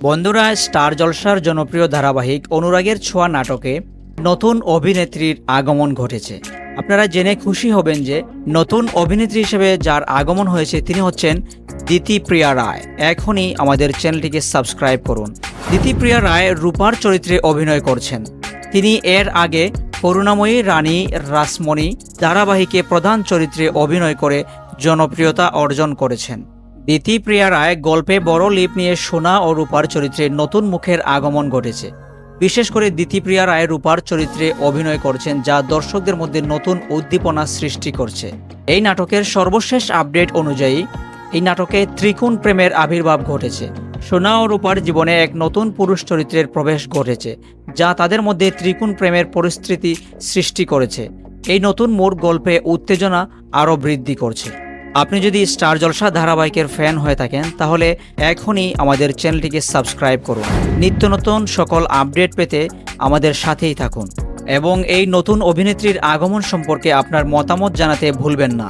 বন্ধুরা, স্টার জলসার জনপ্রিয় ধারাবাহিক অনুরাগের ছোঁয়া নাটকে নতুন অভিনেত্রীর আগমন ঘটেছে। আপনারা জেনে খুশি হবেন যে নতুন অভিনেত্রী হিসেবে যার আগমন হয়েছে তিনি হচ্ছেন দিতিপ্রিয়া রায়। এখনই আমাদের চ্যানেলটিকে সাবস্ক্রাইব করুন। দিতিপ্রিয়া রায় রূপার চরিত্রে অভিনয় করছেন। তিনি এর আগে করুণাময়ী রানী রাসমণি ধারাবাহিকে প্রধান চরিত্রে অভিনয় করে জনপ্রিয়তা অর্জন করেছেন। দিতিপ্রিয়া রায় গল্পে বড় লিপ নিয়ে সোনা ও রূপার চরিত্রে নতুন মুখের আগমন ঘটেছে। বিশেষ করে দিতিপ্রিয়া রায় রূপার চরিত্রে অভিনয় করছেন, যা দর্শকদের মধ্যে নতুন উদ্দীপনা সৃষ্টি করছে। এই নাটকের সর্বশেষ আপডেট অনুযায়ী এই নাটকে ত্রিকোণ প্রেমের আবির্ভাব ঘটেছে। সোনা ও রূপার জীবনে এক নতুন পুরুষ চরিত্রের প্রবেশ ঘটেছে, যা তাদের মধ্যে ত্রিকোণ প্রেমের পরিস্থিতি সৃষ্টি করেছে। এই নতুন মোড় গল্পে উত্তেজনা আরও বৃদ্ধি করছে। আপনি যদি স্টার জলসা ধারাবাহিকের ফ্যান হয়ে থাকেন তাহলে এখনই আমাদের চ্যানেলটিকে সাবস্ক্রাইব করুন। নিত্য নতুন সকল আপডেট পেতে আমাদের সাথেই থাকুন এবং এই নতুন অভিনেত্রীর আগমন সম্পর্কে আপনার মতামত জানাতে ভুলবেন না।